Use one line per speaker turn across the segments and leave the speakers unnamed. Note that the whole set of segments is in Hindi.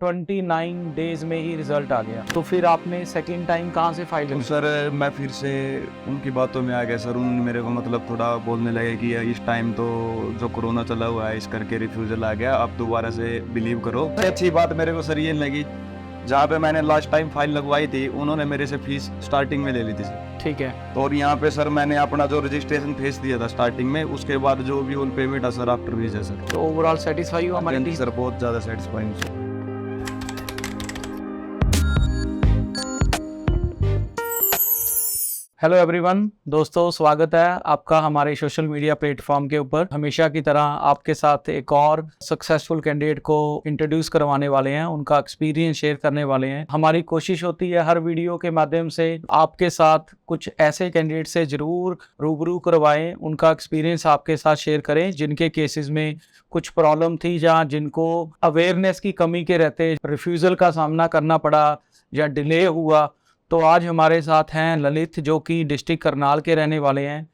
29 डेज में ही रिजल्ट आ गया। तो फिर आपने सेकंड टाइम कहाँ से फाइल
तो
लगाई?
सर मैं फिर से उनकी बातों में आ गया सर। उन्होंने मेरे को मतलब थोड़ा बोलने लगे कि इस टाइम तो जो कोरोना चला हुआ है इस करके रिफ्यूजल आ गया, आप दोबारा से बिलीव करो। सबसे अच्छी बात मेरे को सर ये लगी, जहाँ पे मैंने लास्ट टाइम फाइल लगवाई थी उन्होंने मेरे से फीस स्टार्टिंग में ले ली थी सर।
ठीक है।
तो और यहाँ पे सर मैंने अपना जो रजिस्ट्रेशन फीस दिया था स्टार्टिंग में, उसके बाद जो भी उन पेमेंट है सर आफ्टर फीस है सर।
तो ओवरऑल सेटिस्फाई हुआ हमारी टीम?
सर बहुत ज़्यादा सेटिस्फाइंग सर।
हेलो एवरीवन, दोस्तों स्वागत है आपका हमारे सोशल मीडिया प्लेटफॉर्म के ऊपर। हमेशा की तरह आपके साथ एक और सक्सेसफुल कैंडिडेट को इंट्रोड्यूस करवाने वाले हैं, उनका एक्सपीरियंस शेयर करने वाले हैं। हमारी कोशिश होती है हर वीडियो के माध्यम से आपके साथ कुछ ऐसे कैंडिडेट से जरूर रूबरू करवाएं, उनका एक्सपीरियंस आपके साथ शेयर करें जिनके केसेस में कुछ प्रॉब्लम थी या जिनको अवेयरनेस की कमी के रहते रिफ्यूज़ल का सामना करना पड़ा या डिले हुआ। तो आज हमारे साथ हैं ललित, जो कि डिस्ट्रिक्ट करनाल के रहने वाले हैं।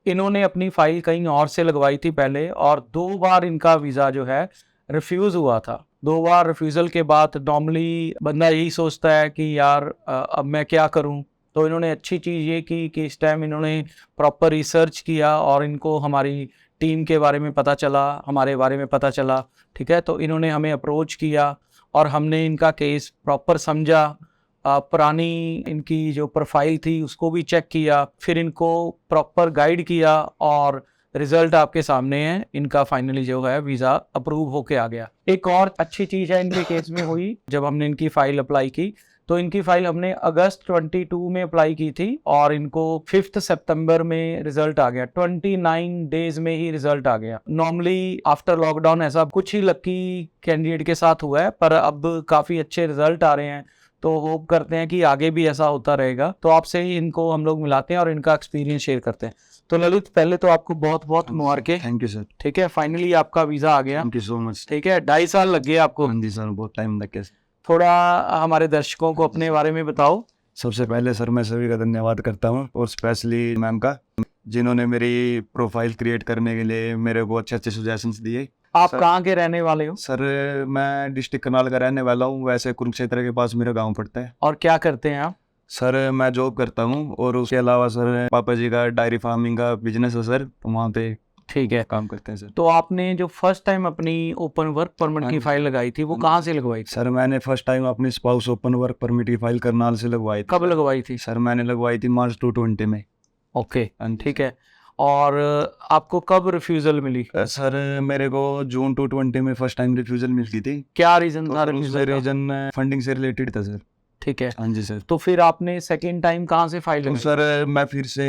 इन्होंने अपनी फ़ाइल कहीं और से लगवाई थी पहले, और 2 बार इनका वीज़ा जो है रिफ्यूज़ हुआ था। 2 बार रिफ्यूज़ल के बाद नॉर्मली बंदा यही सोचता है कि यार अब मैं क्या करूं। तो इन्होंने अच्छी चीज़ ये की कि इस टाइम इन्होंने प्रॉपर रिसर्च किया और इनको हमारी टीम के बारे में पता चला, हमारे बारे में पता चला। ठीक है, तो इन्होंने हमें अप्रोच किया और हमने इनका केस प्रॉपर समझा, पुरानी इनकी जो प्रोफाइल थी उसको भी चेक किया, फिर इनको प्रॉपर गाइड किया और रिजल्ट आपके सामने है। इनका फाइनली जो है वीज़ा अप्रूव होके आ गया। एक और अच्छी चीज़ है इनके केस में हुई, जब हमने इनकी फ़ाइल अप्लाई की तो इनकी फ़ाइल हमने अगस्त 22 में अप्लाई की थी और इनको 5 सितंबर में रिजल्ट आ गया। 29 डेज में ही रिजल्ट आ गया। नॉर्मली आफ्टर लॉकडाउन ऐसा कुछ ही लकी कैंडिडेट के साथ हुआ है, पर अब काफ़ी अच्छे रिजल्ट आ रहे हैं। तो होप करते हैं कि आगे भी ऐसा होता रहेगा। तो आपसे ही इनको हम लोग मिलाते हैं और इनका एक्सपीरियंस शेयर करते हैं। तो ललित, पहले तो आपको बहुत बहुत मुबारकें।
Thank you sir.
ठीक है, फाइनली आपका वीज़ा आ गया।
Thank you so much.
ठीक है, 2.5 साल लग गए आपको।
हाँ जी सर, बहुत टाइम लग गया।
थोड़ा हमारे दर्शकों को अपने बारे में बताओ।
सबसे पहले सर मैं सभी का धन्यवाद करता हूँ, और स्पेशली मैम का, जिन्होंने मेरी प्रोफाइल क्रिएट करने के लिए मेरे को अच्छे अच्छे सजेशंस दिए।
आप
सर,
कहाँ के रहने वाले हो?
सर मैं डिस्ट्रिक्ट करनाल का रहने वाला हूँ, वैसे कुरुक्षेत्र के पास मेरा गांव पड़ता है।
और क्या करते हैं आप?
सर मैं जॉब करता हूँ, और उसके अलावा सर पापा जी का डायरी फार्मिंग का बिजनेस है सर, तो वहाँ पे
ठीक है,
काम करते हैं सर।
तो आपने जो फर्स्ट टाइम अपनी ओपन वर्क परमिट की फाइल लगाई थी वो कहाँ से लगवाई थी?
सर मैंने फर्स्ट टाइम अपनी स्पाउस ओपन वर्क परमिट की फाइल करनाल से लगवाई थी।
कब लगवाई थी?
सर मैंने लगवाई थी मार्च 2020 में।
ओके, ठीक है। और आपको कब रिफ्यूज़ल मिली?
सर मेरे को जून 2020 में फर्स्ट टाइम रिफ्यूजल मिलती थी।
क्या रीज़न था
तो
रिफ्यूज़ल का?
रीजन फंडिंग से रिलेटेड था सर।
ठीक है,
हाँ जी सर।
तो फिर आपने सेकंड टाइम कहाँ से फाइल
तो
लगाई?
सर मैं फिर से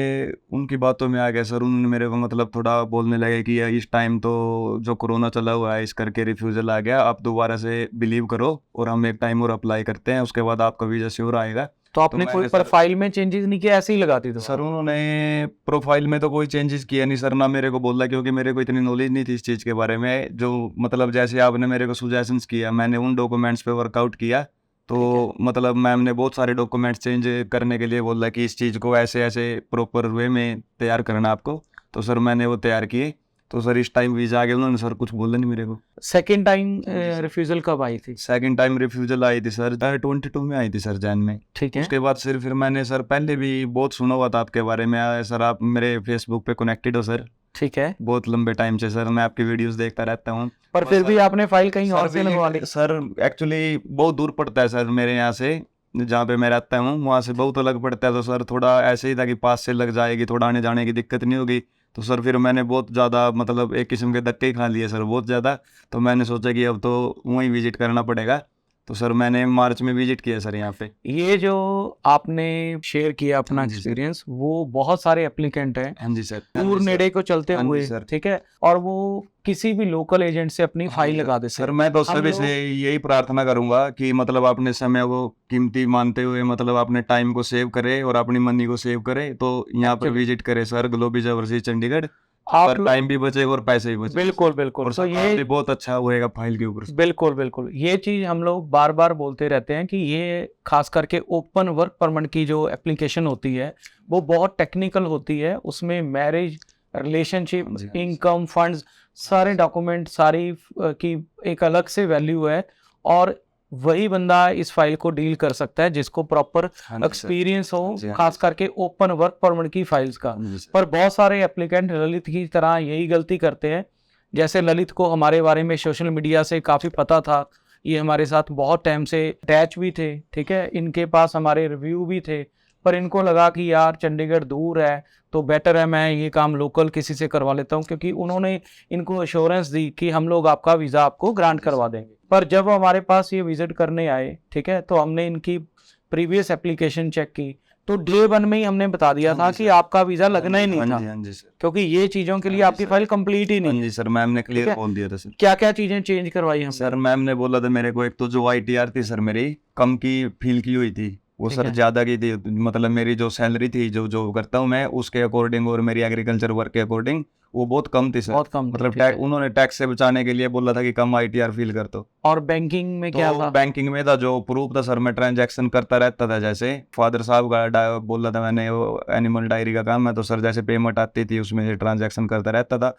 उनकी बातों में आ गया सर। उन्होंने मेरे को मतलब थोड़ा बोलने लगे कि इस टाइम तो जो कोरोना चला हुआ है इस करके रिफ्यूजल आ गया, आप दोबारा से बिलीव करो और हम एक टाइम और अप्लाई करते हैं, उसके बाद आपका वीज़ा श्योर आएगा।
तो आपने कोई प्रोफाइल में चेंजेस नहीं किया, ऐसे ही लगाती थी?
सर उन्होंने प्रोफाइल में तो कोई चेंजेस किया नहीं सर, ना मेरे को बोला, क्योंकि मेरे को इतनी नॉलेज नहीं थी इस चीज़ के बारे में। जो मतलब जैसे आपने मेरे को सजेशंस किया, मैंने उन डॉक्यूमेंट्स पे वर्कआउट किया। तो मतलब मैम ने बहुत सारे डॉक्यूमेंट्स चेंज करने के लिए बोला कि इस चीज़ को ऐसे ऐसे प्रॉपर वे में तैयार करना आपको। तो सर मैंने वो तैयार किए। तो सर इस टाइम वीज़ा आ गया, उन्होंने सर कुछ बोला नहीं मेरे को।
सेकंड टाइम रिफ्यूज़ल कब आई थी?
सेकंड टाइम रिफ्यूजल आई थी सर 22 में आई थी सर, जैन में।
ठीक है,
उसके बाद फिर मैंने सर पहले भी बहुत सुना हुआ था आपके बारे में। सर आप मेरे फेसबुक पे कनेक्टेड हो सर,
ठीक है।
बहुत लंबे टाइम से सर, मैं आपकी वीडियोस देखता रहता हूँ।
पर फिर भी आपने फाइल कहीं और से लगवा ली?
सर एक्चुअली बहुत दूर पड़ता है सर मेरे यहाँ से, जहाँ पे मैं रहता हूँ वहाँ से बहुत अलग पड़ता है। तो सर थोड़ा ऐसे ही था कि पास से लग जाएगी, थोड़ा आने जाने की दिक्कत नहीं होगी। तो सर फिर मैंने बहुत ज़्यादा मतलब एक किस्म के धक्के ही खा लिए सर, बहुत ज़्यादा। तो मैंने सोचा कि अब तो वहीं विजिट करना पड़ेगा। तो सर मैंने मार्च में विजिट किया सर यहाँ पे।
ये जो आपने शेयर किया अपना
हाँ जी सर।
एक्सपीरियंस, वो बहुत सारे एप्लीकेंट हैं
हाँ जी सर।
दूर नेड़े को चलते
हाँ जी
हुए,
सर।
ठीक है, और वो किसी भी लोकल एजेंट से अपनी फाइल लगा देते
सर
हैं।
मैं तो
हम
सभी
लोग-
से यही प्रार्थना करूंगा कि मतलब अपने समय को कीमती मानते हुए मतलब अपने टाइम को सेव करे और अपनी मनी को सेव करे, तो यहाँ पर
Actually-
विजिट करे सर, ग्लोबल ओवरसीज चंडीगढ़।
आप
पर टाइम भी बचेगा और पैसे भी बचेंगे।
बिल्कुल बिल्कुल,
और
तो
ये
ये
बहुत अच्छा होएगा फाइल के ऊपर।
बिल्कुल बिल्कुल, ये चीज़ हम लोग बार बार बोलते रहते हैं कि ये खास करके ओपन वर्क परमिट की जो एप्लीकेशन होती है वो बहुत टेक्निकल होती है। उसमें मैरिज, रिलेशनशिप,
हाँ जी।
इनकम, फंड्स, सारे डॉक्यूमेंट, सारी की एक अलग से वैल्यू है। और वही बंदा इस फाइल को डील कर सकता है जिसको प्रॉपर
हाँ जी सर।
एक्सपीरियंस हो,
जी, हाँ
खास करके ओपन वर्क परमिट की फाइल्स का।
हाँ जी सर।
पर बहुत सारे एप्लीकेंट ललित की तरह यही गलती करते हैं। जैसे ललित को हमारे बारे में सोशल मीडिया से काफ़ी पता था, ये हमारे साथ बहुत टाइम से अटैच भी थे, ठीक है, इनके पास हमारे रिव्यू भी थे, पर इनको लगा कि यार चंडीगढ़ दूर है तो बेटर है मैं ये काम लोकल किसी से करवा लेता हूँ, क्योंकि उन्होंने इनको अश्योरेंस दी कि हम लोग आपका वीज़ा आपको ग्रांट करवा देंगे। पर जब हमारे पास ये विजिट करने आए, ठीक है, तो हमने इनकी प्रीवियस एप्लीकेशन चेक की, तो डे 1 में ही हमने बता दिया था कि आपका वीज़ा लगना ही नहीं था,
हाँ जी सर।
क्योंकि ये चीज़ों के लिए
हाँ जी
आपकी
सर।
फाइल कंप्लीट ही
हाँ
नहीं।
जी सर, मैम ने
ठीक
क्लियर
है।
बोल दिया था सर।
क्या क्या चीज़ें चेंज करवाई हमने?
सर मैम ने बोला था मेरे को, एक तो जो ITR थी सर मेरी कम की फील की हुई थी, वो
ठीक
सर
है।
ज़्यादा की थी। मतलब मेरी जो सैलरी थी जो जो करता हूँ मैं उसके अकॉर्डिंग और मेरी एग्रीकल्चर वर्क के अकॉर्डिंग वो बहुत कम थी सर।
बहुत कम थी,
मतलब
ठीक है।
उन्होंने टैक्स से बचाने के लिए बोला था कि कम ITR फील कर दो।
और बैंकिंग में क्या
तो
था?
बैंकिंग में था जो प्रूफ था सर, मैं ट्रांजैक्शन करता रहता था, जैसे फादर साहब का बोला था मैंने, वो एनिमल डायरी का काम है, तो सर जैसे पेमेंट आती थी उसमें से ट्रांजैक्शन करता रहता था।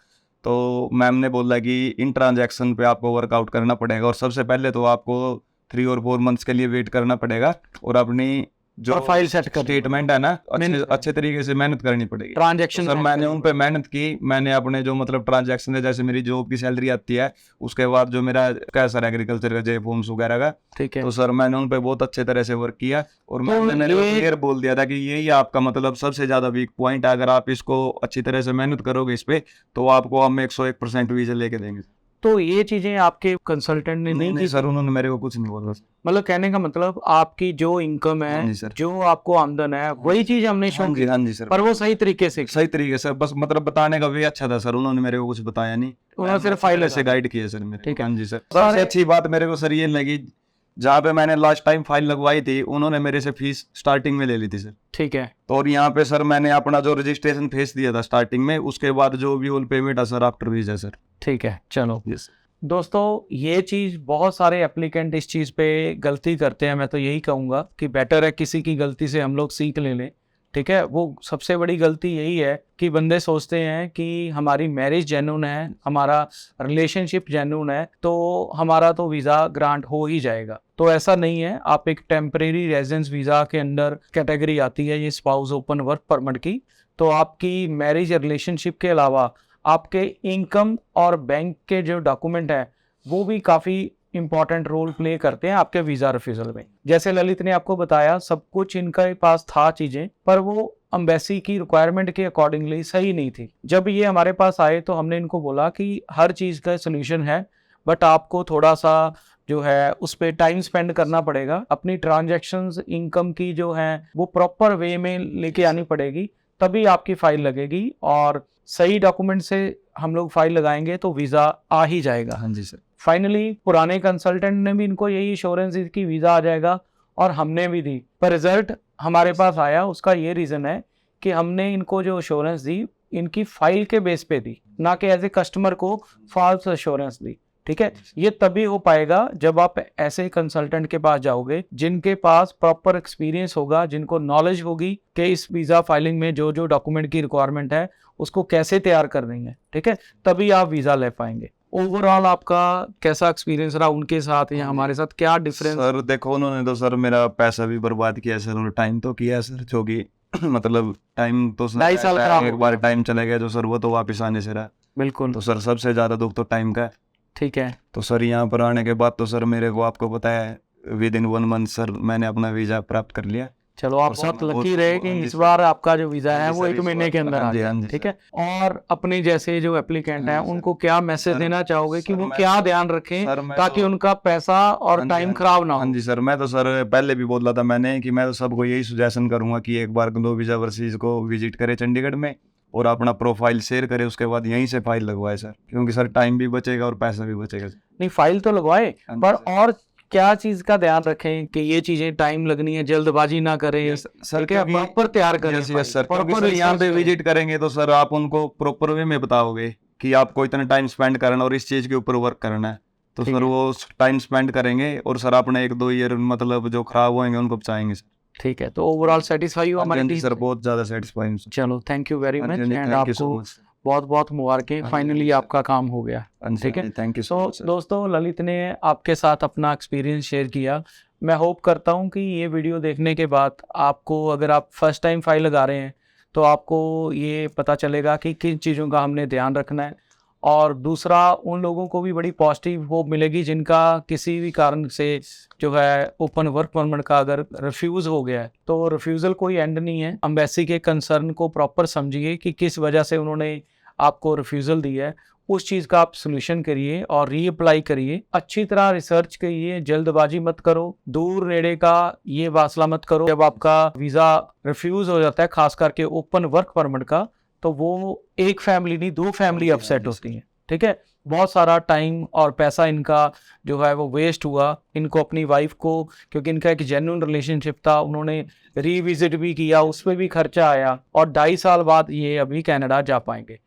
तो मैम ने बोला कि इन ट्रांजैक्शन पे आपको वर्कआउट करना पड़ेगा, और सबसे पहले तो आपको 3 और 4 मंथ्स के लिए वेट करना पड़ेगा, और अपनी जो
प्रोफाइल सेट कर
स्टेटमेंट है ना
मेहनत-
अच्छे तरीके से मेहनत करनी पड़ेगी।
ट्रांजैक्शन
सर मैंने उन पे मेहनत की, मैंने अपने जो मतलब ट्रांजैक्शन है, जैसे मेरी जॉब की सैलरी आती है उसके बाद जो मेरा क्या सर एग्रीकल्चर का जे फॉर्म्स वगैरह का,
ठीक है।
तो सर मैंने उन पे बहुत अच्छे तरह से वर्क किया, और
तो
मैंने मेरे को
ये-
क्लियर बोल दिया था कि यही आपका मतलब सबसे ज्यादा वीक पॉइंट है, अगर आप इसको अच्छी तरह से मेहनत करोगे इस पे तो आपको हम 101% वीजा लेके देंगे।
तो ये चीजें आपके कंसल्टेंट ने नहीं की?
सर उन्होंने मेरे को कुछ नहीं बोला।
मतलब कहने का मतलब आपकी जो इनकम
हाँ
है,
जी सर।
जो आपको आमदन है, वही चीज हमने शो की,
हाँ जी सर।
पर वो सही तरीके से
सही तरीके से, बस मतलब बताने का वे अच्छा था सर, उन्होंने मेरे को कुछ बताया नहीं,
उन्होंने सिर्फ फाइल
से गाइड किया सर मेरे।
ठीक है।
हाँ जी सर। सबसे अच्छी बात मेरे को सर ये लगी, जहाँ पे मैंने लास्ट टाइम फाइल लगवाई थी उन्होंने मेरे से फीस स्टार्टिंग में ले ली थी सर।
ठीक है।
तो और यहाँ पे सर मैंने अपना जो रजिस्ट्रेशन फीस दिया था स्टार्टिंग में, उसके बाद जो भी ऑल पेमेंट है सर आफ्टर वीजा सर।
ठीक है, चलो
यस
दोस्तों, ये चीज़ बहुत सारे एप्लीकेंट इस चीज़ पे गलती करते हैं। मैं तो यही कहूँगा कि बेटर है किसी की गलती से हम लोग सीख ले लें, ठीक है। वो सबसे बड़ी गलती यही है कि बंदे सोचते हैं कि हमारी मैरिज जेन्युइन है, हमारा रिलेशनशिप जेन्युइन है, तो हमारा तो वीज़ा ग्रांट हो ही जाएगा। तो ऐसा नहीं है। आप एक टेम्परेरी रेजिडेंस वीज़ा के अंदर कैटेगरी आती है ये स्पाउस ओपन वर्क परमिट की, तो आपकी मैरिज या रिलेशनशिप के अलावा आपके इनकम और बैंक के जो डॉक्यूमेंट है वो भी काफ़ी इंपॉर्टेंट रोल प्ले करते हैं आपके वीज़ा रिफ्यूजल में। जैसे ललित ने आपको बताया, सब कुछ इनके पास था चीज़ें, पर वो एम्बेसी की रिक्वायरमेंट के अकॉर्डिंगली सही नहीं थी। जब ये हमारे पास आए तो हमने इनको बोला कि हर चीज़ का सोल्यूशन है, बट आपको थोड़ा सा जो है उस पर टाइम स्पेंड करना पड़ेगा। अपनी ट्रांजैक्शंस इनकम की जो है वो प्रॉपर वे में लेके आनी पड़ेगी, तभी आपकी फाइल लगेगी, और सही डॉक्यूमेंट से हम लोग फाइल लगाएंगे तो वीज़ा आ ही जाएगा।
हाँ जी सर।
फाइनली पुराने कंसल्टेंट ने भी इनको यही एश्योरेंस दी कि वीज़ा आ जाएगा, और हमने भी दी, पर रिजल्ट हमारे पास आया। उसका ये रीज़न है कि हमने इनको जो एश्योरेंस दी इनकी फाइल के बेस पे दी, ना कि एज ए कस्टमर को फॉल्स एश्योरेंस दी, ठीक है। ये तभी हो पाएगा जब आप ऐसे कंसल्टेंट के पास जाओगे जिनके पास प्रॉपर एक्सपीरियंस होगा, जिनको नॉलेज होगी कि इस वीज़ा फाइलिंग में जो जो डॉक्यूमेंट की रिक्वायरमेंट है उसको कैसे तैयार करनी है, ठीक है, तभी आप वीज़ा ले पाएंगे। ओवरऑल आपका कैसा एक्सपीरियंस रहा उनके साथ या हमारे साथ, क्या डिफरेंस?
सर देखो, उन्होंने तो सर मेरा पैसा भी बर्बाद किया सर, और टाइम तो किया सर, जो कि मतलब टाइम तो सर
2.5 साल खराब
एक बार टाइम चला गया जो सर वो तो वापस आने से रहा।
बिल्कुल,
तो सर सबसे ज्यादा दुख तो टाइम का है।
ठीक है।
तो सर यहाँ पर आने के बाद तो सर मेरे को आपको पता है विद इन 1 मंथ सर मैंने अपना वीजा प्राप्त कर लिया।
चलो आप
और
बहुत
सर,
लकी
और-
रहे कि
हाँ जी
इस
सर।
बार आपका जो वीज़ा है
हाँ जी
वो
सर,
1
इस
महीने के
बार-
अंदर आ
हाँ जी,
गया,
हाँ जी
ठीक
सर।
है। और अपने जैसे जो एप्लीकेंट हैं
हाँ जी सर।
उनको क्या मैसेज
सर-
देना चाहोगे कि
सर,
वो
मैं
क्या
तो-
ध्यान रखें
सर, मैं
ताकि
तो-
उनका पैसा और
हाँ जी,
टाइम
हाँ जी।
खराब ना
हाँ
हो?
जी सर, मैं तो सर पहले भी बोल रहा था मैंने कि मैं तो सबको यही सुजेशन करूंगा कि एक बार ग्लो वीजा ओवरसीज को विजिट करे चंडीगढ़ में, और अपना प्रोफाइल शेयर करे, उसके बाद यहीं से फाइल लगवाए सर, क्योंकि सर टाइम भी बचेगा और पैसा भी बचेगा सर।
नहीं, फाइल तो लगवाए,
हाँ जी
पर
सर।
और क्या चीज का ध्यान रखें कि ये चीजें टाइम लगनी है, जल्दबाजी ना करें,
सर
ठीक है, प्रॉपर तैयार करें।
यस यस सर, क्योंकि
प्रॉपर
सर यहाँ पे विजिट करेंगे तो सर आप उनको प्रॉपर वे में बताओगे कि आपको इतना टाइम स्पेंड करना और इस चीज के ऊपर वर्क करना है, तो
ठीक
सर
है।
वो टाइम स्पेंड करेंगे और सर अपने 1-2 ईयर मतलब जो खराब होंगे उनको बचाएंगे सर।
ठीक है, तो ओवरऑल सेटिस्फाई हो हमारी
हाँ जी
टीम
सर,
से?
बहुत ज्यादा सेटिस्फाइंग सर।
चलो, थैंक यू वेरी
हाँ
मच।
जी,
एंड
थैंक यू सो
आपको
मच।
बहुत बहुत मुबारकें,
हाँ जी,
फाइनली
सर।
आपका काम हो गया। ठीक है,
thank you
so
so much sir.
दोस्तों, ललित ने आपके साथ अपना एक्सपीरियंस शेयर किया। मैं होप करता हूँ कि ये वीडियो देखने के बाद आपको, अगर आप फर्स्ट टाइम फाइल लगा रहे हैं, तो आपको ये पता चलेगा कि किन चीज़ों का हमने ध्यान रखना है। और दूसरा, उन लोगों को भी बड़ी पॉजिटिव होप मिलेगी जिनका किसी भी कारण से जो है ओपन वर्क परमिट का अगर रिफ्यूज़ हो गया है, तो रिफ्यूज़ल कोई एंड नहीं है। एम्बेसी के कंसर्न को प्रॉपर समझिए कि किस वजह से उन्होंने आपको रिफ्यूज़ल दिया है, उस चीज़ का आप सोल्यूशन करिए और रीअप्लाई करिए। अच्छी तरह रिसर्च करिए, जल्दबाजी मत करो, दूर नेड़े का ये वासला मत करो। जब आपका वीज़ा रिफ्यूज़ हो जाता है, खास करके ओपन वर्क परमिट का, तो वो एक फैमिली नहीं, 2 फैमिली
हाँ
अपसेट
जी,
होती हैं। ठीक है, बहुत सारा टाइम और पैसा इनका जो है वो वेस्ट हुआ। इनको अपनी वाइफ को, क्योंकि इनका एक जेन्युइन रिलेशनशिप था, उन्होंने रीविजिट भी किया, उसमें भी खर्चा आया, और 2.5 साल बाद ये अभी कनाडा जा पाएंगे।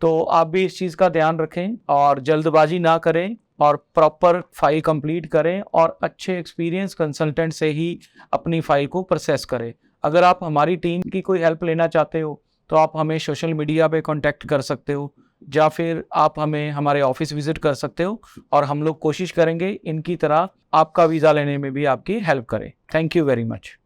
तो आप भी इस चीज़ का ध्यान रखें और जल्दबाजी ना करें और प्रॉपर फाइल कंप्लीट करें और अच्छे एक्सपीरियंस कंसल्टेंट से ही अपनी फाइल को प्रोसेस करें। अगर आप हमारी टीम की कोई हेल्प लेना चाहते हो, तो आप हमें सोशल मीडिया पे कांटेक्ट कर सकते हो, या फिर आप हमें हमारे ऑफिस विजिट कर सकते हो, और हम लोग कोशिश करेंगे इनकी तरह आपका वीज़ा लेने में भी आपकी हेल्प करें। Thank you very much.